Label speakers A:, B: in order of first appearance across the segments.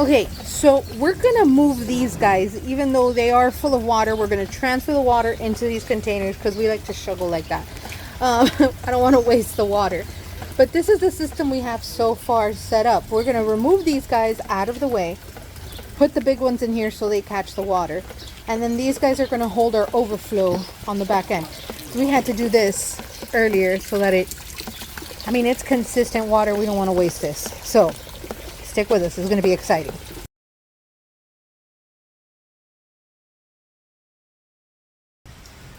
A: Okay, so we're gonna move these guys, even though they are full of water. We're gonna transfer the water into these containers because we like to struggle like that. I don't want to waste the water. But this is the system we have so far set up. We're gonna remove these guys out of the way, put the big ones in here so they catch the water, and then these guys are gonna hold our overflow on the back end. We had to do this earlier so that it's consistent water. We don't want to waste this. So stick with us. It's going to be exciting.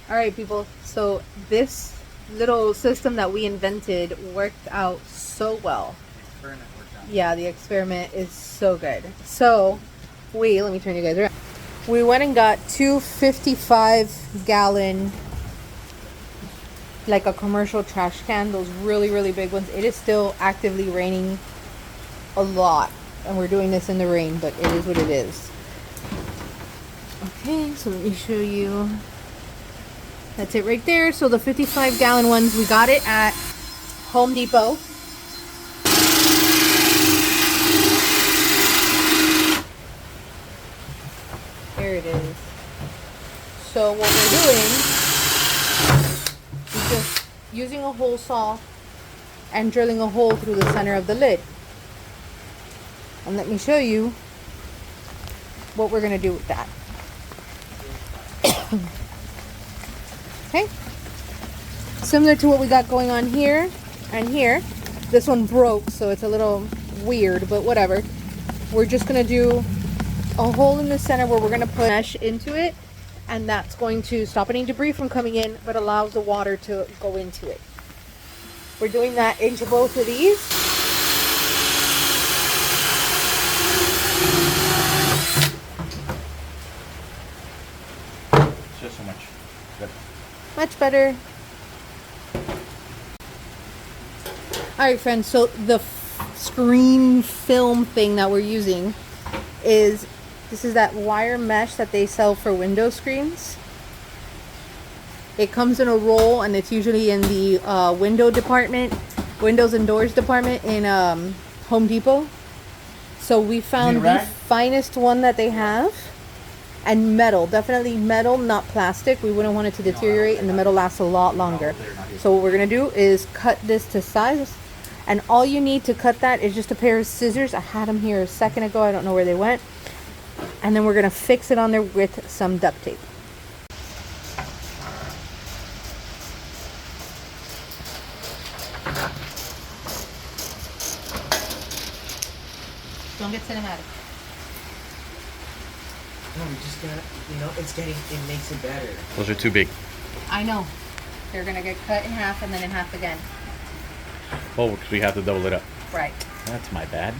A: All right, people. So this little system that we invented worked out so well.
B: The experiment worked out.
A: Yeah, the experiment is so good. So let me turn you guys around. We went and got two 55-gallon, like a commercial trash can, those really, really big ones. It is still actively raining a lot, and we're doing this in the rain, but it is what it is. Okay, so let me show you. That's it right there. So the 55-gallon ones, we got it at Home Depot. There it is. So what we're doing is just using a hole saw and drilling a hole through the center of the lid. And let me show you what we're going to do with that. Okay. Similar to what we got going on here and here. This one broke, so it's a little weird, but whatever. We're just going to do a hole in the center where we're going to put mesh into it, and that's going to stop any debris from coming in, but allows the water to go into it. We're doing that into both of these.
B: It's just so much better.
A: Much better. Alright friends, so the screen film thing that we're using is, this is that wire mesh that they sell for window screens. It comes in a roll, and it's usually in the windows and doors department in Home Depot. So we found the finest one that they have, and metal, definitely metal, not plastic. We wouldn't want it to deteriorate, and the metal lasts a lot longer. So what we're gonna do is cut this to size, and all you need to cut that is just a pair of scissors. I had them here a second ago, I don't know where they went. And then we're gonna fix it on there with some duct tape. Don't get cinematic.
C: No, we just got, it makes it better.
B: Those are too big.
A: I know. They're gonna get cut in half and then in half again.
B: Oh, because we have to double it up.
A: Right.
B: That's my bad.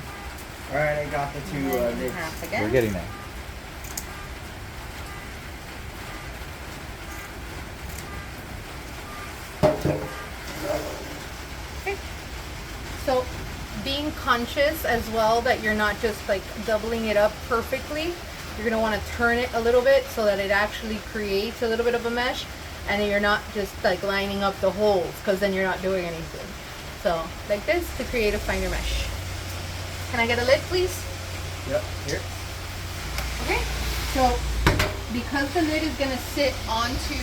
C: Alright, I got the two
A: And then in
C: nips.
A: half again.
B: We're getting there.
A: Okay. So being conscious as well that you're not just like doubling it up perfectly. You're going to want to turn it a little bit so that it actually creates a little bit of a mesh, and you're not just like lining up the holes, because then you're not doing anything. So like this to create a finer mesh. Can I get a lid, please?
C: Yep, here.
A: Okay, so because the lid is going to sit onto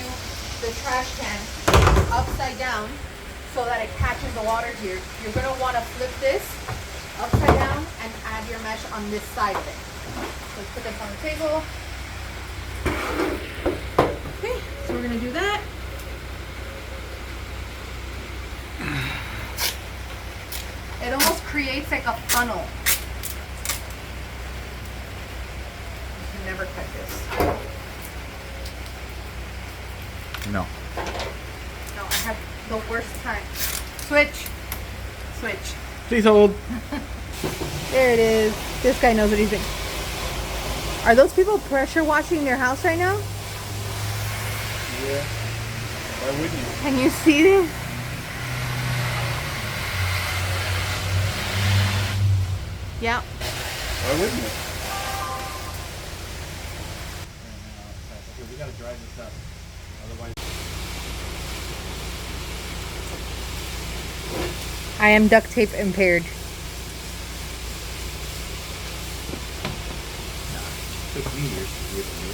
A: the trash can upside down so that it catches the water here, you're going to want to flip this upside down and add your mesh on this side of it. Let's put this on the table. Okay, so we're going to do that. It almost creates like a funnel. You can never cut this.
B: No.
A: No, I have the worst time. Switch. Switch.
B: Please hold.
A: There it is. This guy knows what he's doing. Are those people pressure washing their house right now?
B: Yeah. Why wouldn't you?
A: Can you see this? Yeah.
B: Why wouldn't you? Okay, we gotta dry this up. Otherwise.
A: I am duct tape impaired.
B: took me years to be able to do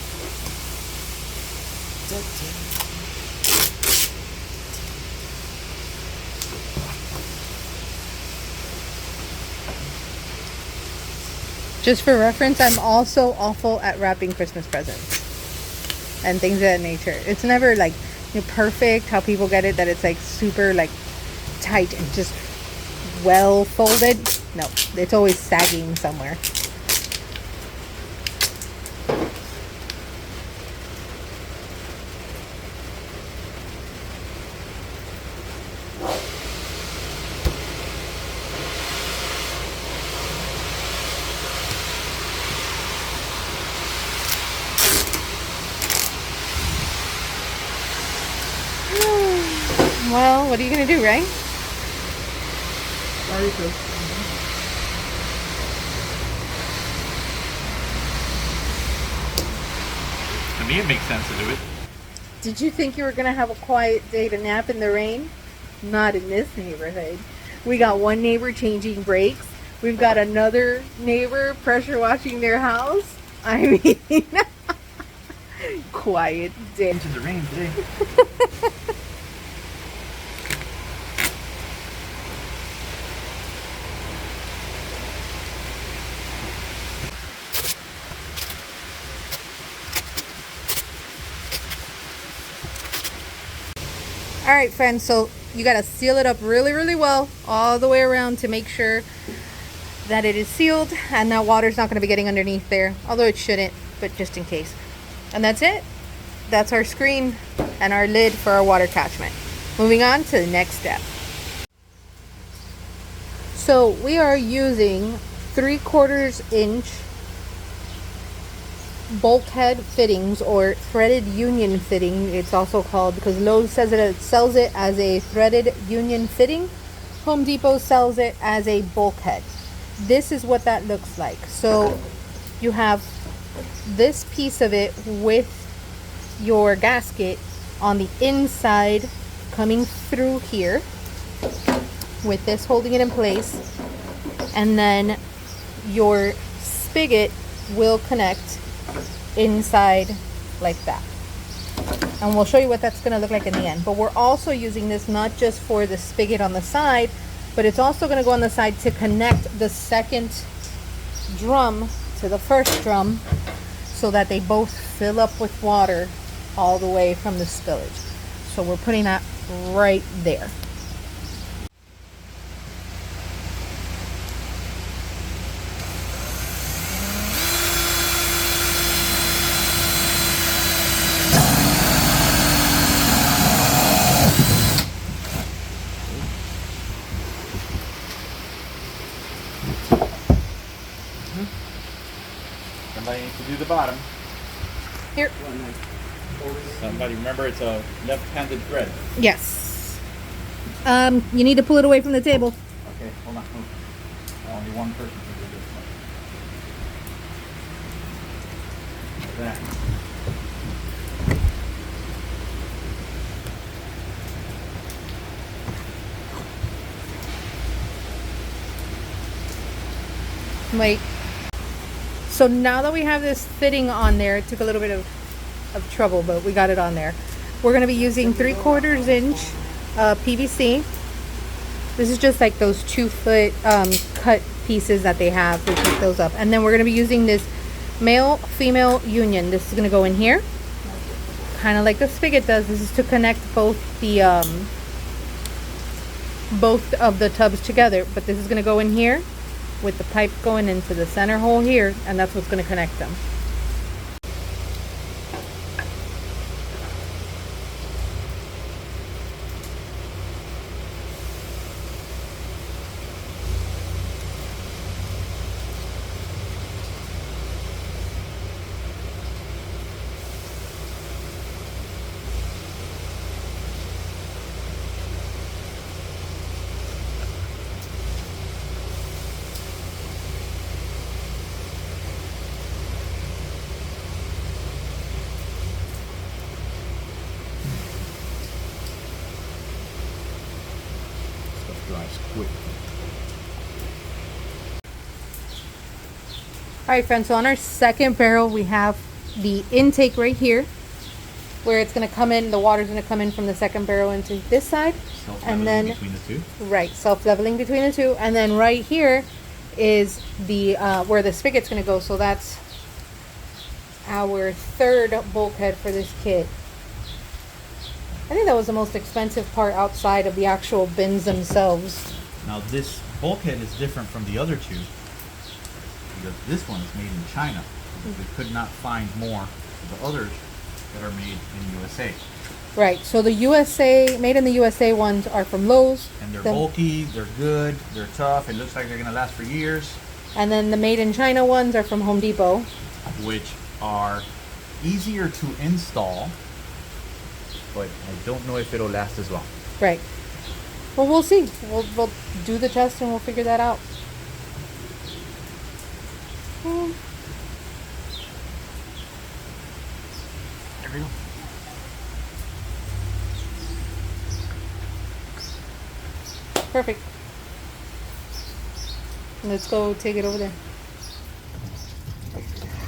A: Just for reference, I'm also awful at wrapping Christmas presents and things of that nature. It's never like, you know, perfect how people get it, that it's like super like tight and just well folded. No, it's always sagging somewhere. Well, what are you gonna do, right?
C: Sorry, Phil.
B: To me, it makes sense to do it.
A: Did you think you were gonna have a quiet day to nap in the rain? Not in this neighborhood. We got one neighbor changing brakes. We've got another neighbor pressure washing their house. I mean, quiet day.
B: Into the rain today.
A: All right, friends, so you gotta seal it up really, really well all the way around to make sure that it is sealed and that water's not gonna be getting underneath there, although it shouldn't, but just in case. And that's it. That's our screen and our lid for our water catchment. Moving on to the next step. So we are using 3/4 inch bulkhead fittings, or threaded union fitting it's also called, because Lowe's says it sells it as a threaded union fitting. Home Depot sells it as a bulkhead. This is what that looks like. So you have this piece of it with your gasket on the inside coming through here, with this holding it in place, and then your spigot will connect inside like that. And we'll show you what that's going to look like in the end. But we're also using this not just for the spigot on the side, but it's also going to go on the side to connect the second drum to the first drum, so that they both fill up with water all the way from the spillage. So we're putting that right there.
B: Somebody needs to do the bottom.
A: Here.
B: Somebody, remember, it's a left-handed thread.
A: Yes. You need to pull it away from the table.
B: Okay, hold on. Only one person can do this one. Like that.
A: Wait. So now that we have this fitting on there, it took a little bit of trouble, but we got it on there. We're going to be using 3/4 inch PVC. This is just like those 2-foot cut pieces that they have. We pick those up. And then we're going to be using this male-female union. This is going to go in here, kind of like the spigot does. This is to connect both of the tubs together. But this is going to go in here, with the pipe going into the center hole here, and that's what's going to connect them.
B: Stuff dries quick.
A: Alright friends, so on our second barrel we have the intake right here, where it's going to come in, the water's going to come in from the second barrel into this side. And then
B: between the two.
A: Right, self-leveling between the two. And then right here is the where the spigot's going to go. So that's our third bulkhead for this kit. I think that was the most expensive part outside of the actual bins themselves.
B: Now this bulkhead is different from the other two because this one is made in China. We could not find more of the others that are made in USA.
A: Right, so the USA, made in the USA ones are from Lowe's.
B: And they're bulky, they're good, they're tough, it looks like they're going to last for years.
A: And then the made in China ones are from Home Depot.
B: Which are easier to install, but I don't know if it'll last as long.
A: Right. Well, we'll see. We'll do the test and we'll figure that out.
B: There we go.
A: Perfect. Let's go take it over there.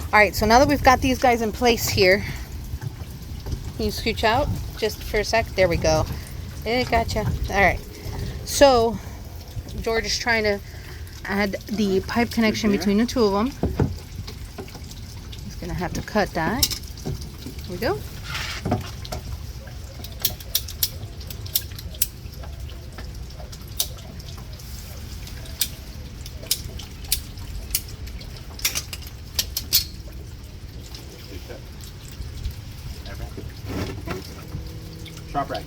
A: Alright, so now that we've got these guys in place here, can you scooch out just for a sec? There we go. Yeah, gotcha. Alright. So, George is trying to add the pipe connection between the two of them. He's going to have to cut that. Here we go.
B: Sharp rack.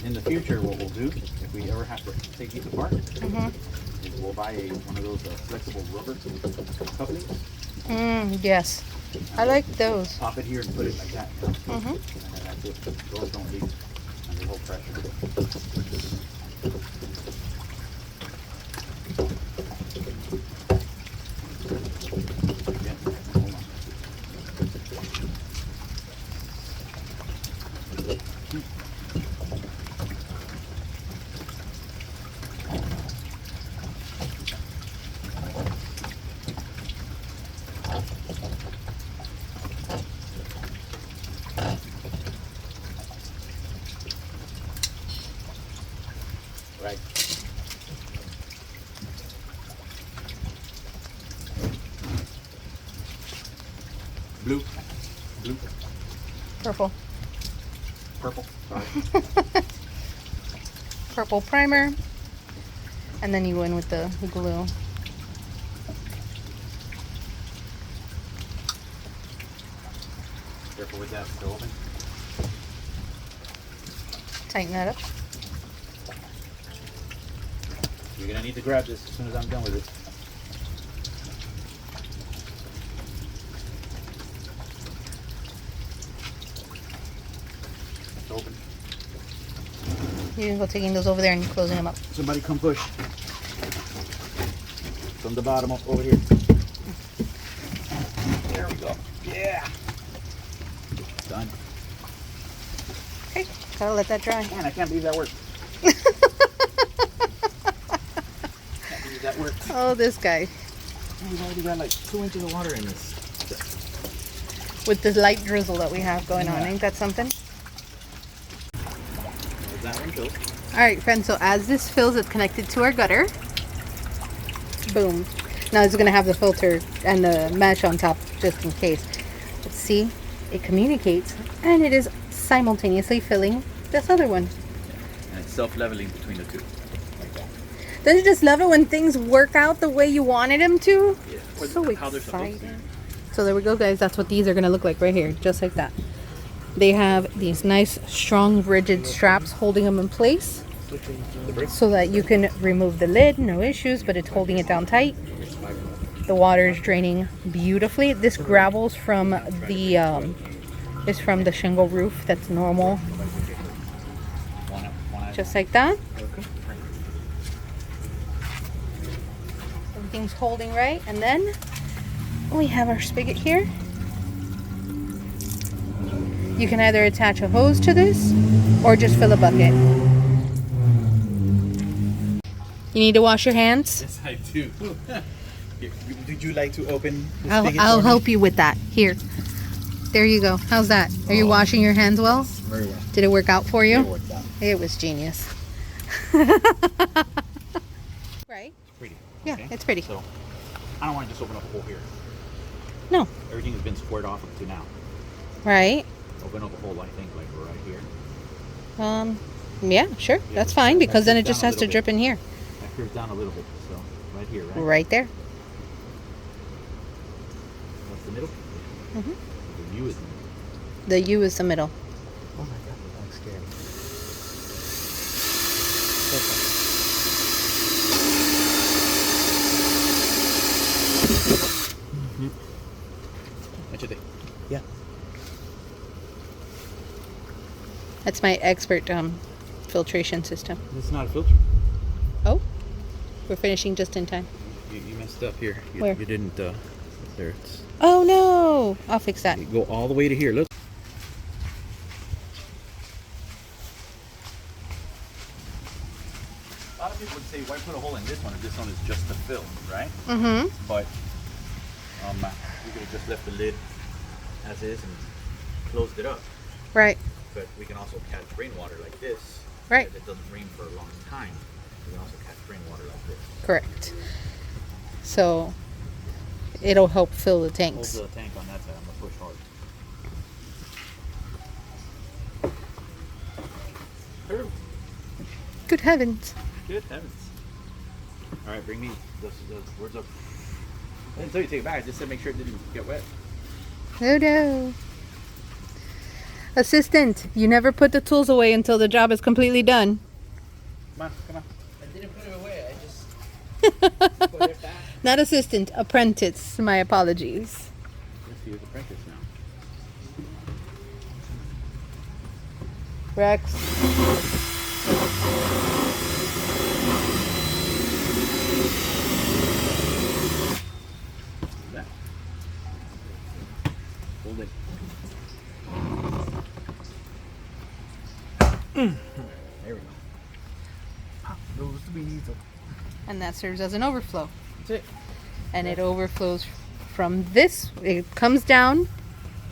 B: In the future, what we'll do, if we ever have to take these apart, is we'll buy one of those flexible rubber couplings.
A: Yes. I like those.
B: Pop it here and put it like that. You know? And then that's it. Those don't leak under low pressure. Yeah, hold on. Right. Blue. Blue.
A: Purple.
B: Purple. Sorry.
A: Purple primer. And then you go in with the glue.
B: Careful with that. Still open.
A: Tighten that up.
B: You're gonna need to grab this as soon as I'm done with it. It's open.
A: You can go taking those over there and closing them up.
B: Somebody come push. From the bottom up over here. There we go. Yeah. Done.
A: Okay, gotta let that dry.
B: Man, I can't believe that worked. Can't believe that worked.
A: Oh, this guy.
B: Man, we've already got like 2 inches of water in this.
A: With this light drizzle that we have going on. Ain't that something?
B: There's that one filled.
A: Alright friends, so as this fills, it's connected to our gutter. Boom. Now it's going to have the filter and the mesh on top just in case. But see, it communicates and it is simultaneously filling this other one.
B: And it's self-leveling between the two. Like that.
A: Don't you just love it when things work out the way you wanted them to?
B: Yeah.
A: So
B: How they're supposed to.
A: exciting. So there we go guys, that's what these are going to look like right here, just like that. They have these nice, strong, rigid straps holding them in place so that you can remove the lid, no issues, but it's holding it down tight. The water is draining beautifully. This gravel's from the shingle roof. That's normal. Just like that. Everything's holding right. And then we have our spigot here. You can either attach a hose to this or just fill a bucket. You need to wash your hands?
B: Yes, I do. Did you like to open the spigot
A: I'll
B: for me?
A: help you with that. Here. There you go. How's that? Are you washing your hands well?
B: Very well.
A: Did it work out for you?
B: It worked out.
A: It was genius. Right?
B: It's pretty.
A: Yeah,
B: okay?
A: it's pretty.
B: So, I don't want to just open up a hole here.
A: No.
B: Everything has been squared off up to now.
A: Right?
B: Open up a hole, I think, like right here.
A: Yeah, sure.
B: Yeah,
A: That's fine because then it
B: down
A: just
B: a
A: has to
B: little
A: drip
B: bit.
A: in here.
B: That curves down a little bit, so right here, right?
A: Right there.
B: What's the middle?
A: Mhm.
B: The U is in the middle.
A: The U is the middle.
B: Oh my god, that's scary. What you think? Yeah.
A: That's my expert filtration system.
B: This is not a filter.
A: Oh, we're finishing just in time.
B: You messed up here.
A: Where?
B: You didn't, there it's...
A: Oh no! I'll fix that.
B: You go all the way to here, look. A lot of people would say, why put a hole in this one if this one is just the film, right?
A: Mm-hmm.
B: But we could have just left the lid as is and closed it up.
A: Right.
B: But we can also catch rainwater like this.
A: Right.
B: If it doesn't rain for a long time, we can also catch rainwater like this.
A: Correct. So it'll help fill the
B: Hold
A: tanks.
B: the tank on that side. I'm gonna push hard.
A: Good heavens.
B: Good heavens. All right, bring me those words up. I didn't tell you to take it back. I just said make sure it didn't get wet.
A: Oh no. Assistant, you never put the tools away until the job is completely done.
B: Come on, come on.
C: I didn't put it away. I just put it back.
A: Not assistant, apprentice. My apologies.
B: Let's see who's apprentice now.
A: Rex.
B: That. Hold it. There we go. Pop those bees.
A: And that serves as an overflow.
B: That's it.
A: And it overflows from this. It comes down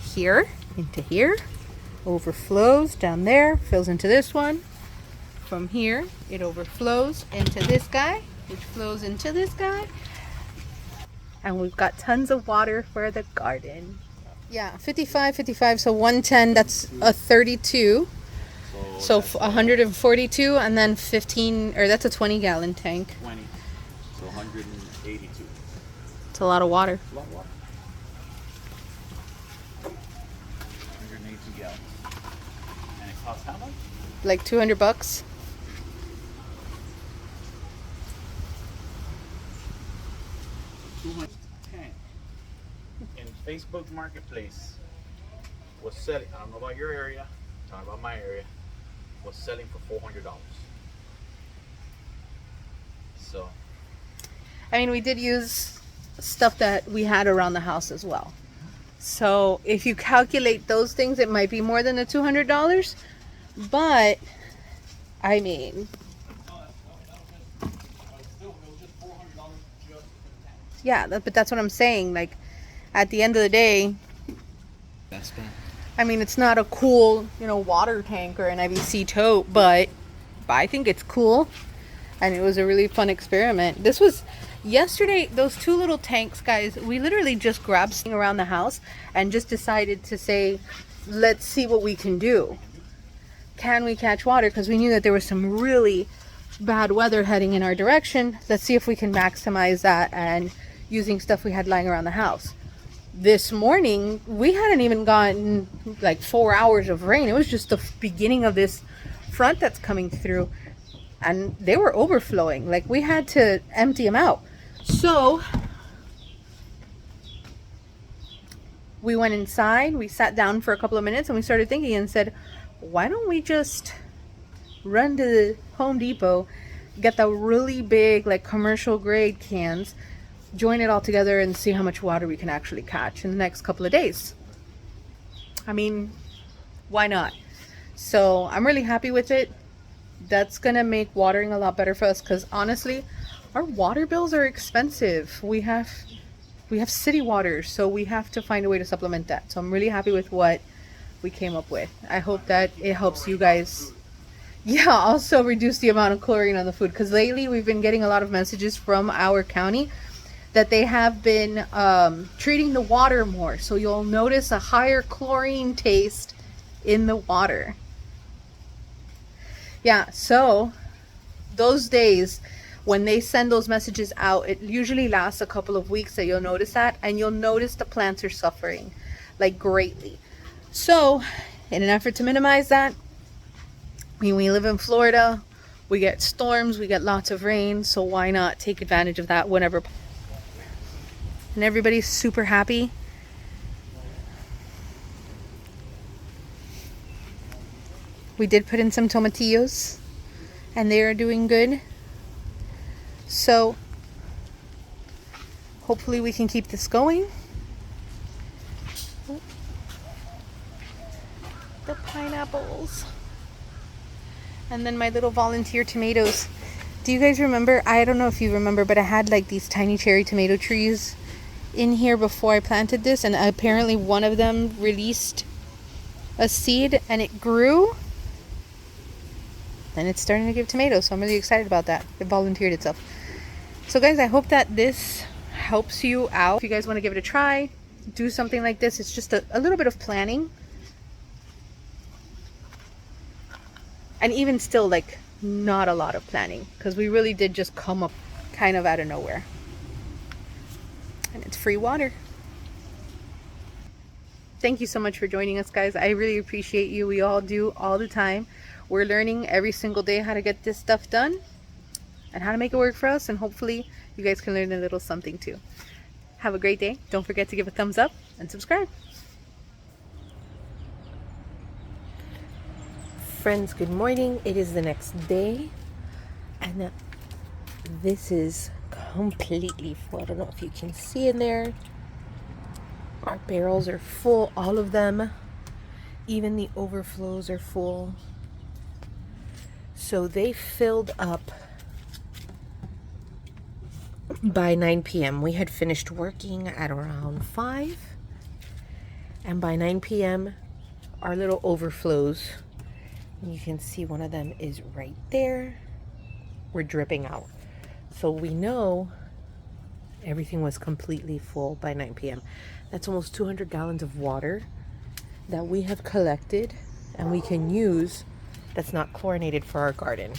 A: here into here, overflows down there, fills into this one. From here, it overflows into this guy, which flows into this guy. And we've got tons of water for the garden. Yeah, 55, so 110, that's a 32. So 142, and then 15, or that's a 20-gallon tank.
B: 20. So 182.
A: It's a lot of water.
B: A lot of water. 182 gallons. And it costs how much?
A: Like $200.
B: $210. In Facebook Marketplace was selling, I don't know about your area, I'm talking about my area, was selling for $400. So,
A: I mean, we did use stuff that we had around the house as well. So if you calculate those things, it might be more than the $200. But, I mean, yeah, but that's what I'm saying. Like, at the end of the day,
B: that's bad.
A: I mean, it's not a cool, water tank or an IBC tote, but I think it's cool. And it was a really fun experiment. This was yesterday, those two little tanks, guys, we literally just grabbed something around the house and just decided to say, let's see what we can do. Can we catch water? Because we knew that there was some really bad weather heading in our direction. Let's see if we can maximize that and using stuff we had lying around the house. This morning, we hadn't even gotten like 4 hours of rain. It was just the beginning of this front that's coming through. And they were overflowing. Like, we had to empty them out. So, we went inside, we sat down for a couple of minutes, and we started thinking and said, why don't we just run to the Home Depot, get the really big, like, commercial grade cans, join it all together, and see how much water we can actually catch in the next couple of days. I mean, why not? So I'm really happy with it. That's gonna make watering a lot better for us, because honestly, our water bills are expensive. We have city water, so we have to find a way to supplement that. So I'm really happy with what we came up with. I hope that it helps you guys. Yeah, also reduce the amount of chlorine on the food, because lately we've been getting a lot of messages from our county that they have been treating the water more. So you'll notice a higher chlorine taste in the water. Yeah, so those days when they send those messages out, it usually lasts a couple of weeks that you'll notice that, and you'll notice the plants are suffering, like, greatly. So in an effort to minimize that, when we live in Florida, we get storms, we get lots of rain, so why not take advantage of that whenever. And everybody's super happy. We did put in some tomatillos, and they are doing good. So hopefully we can keep this going. The pineapples. And then my little volunteer tomatoes. Do you guys remember? I don't know if you remember, but I had like these tiny cherry tomato trees in here before I planted this, and apparently one of them released a seed and it grew. And it's starting to give tomatoes, so I'm really excited about that. It volunteered itself. So guys, I hope that this helps you out. If you guys want to give it a try, do something like this. It's just a little bit of planning. And even still, like, not a lot of planning, because we really did just come up kind of out of nowhere. And it's free water. Thank you so much for joining us, guys. I really appreciate you. We all do all the time. We're learning every single day how to get this stuff done and how to make it work for us, and hopefully you guys can learn a little something too. Have a great day. Don't forget to give a thumbs up and subscribe.
D: Friends, good morning. It is the next day, and this is completely full. I don't know if you can see in there. Our barrels are full, all of them. Even the overflows are full. So they filled up by 9 p.m. We had finished working at around 5. And by 9 p.m., our little overflows, you can see one of them is right there, we're dripping out. So we know everything was completely full by 9 p.m. That's almost 200 gallons of water that we have collected and we can use, that's not chlorinated, for our garden.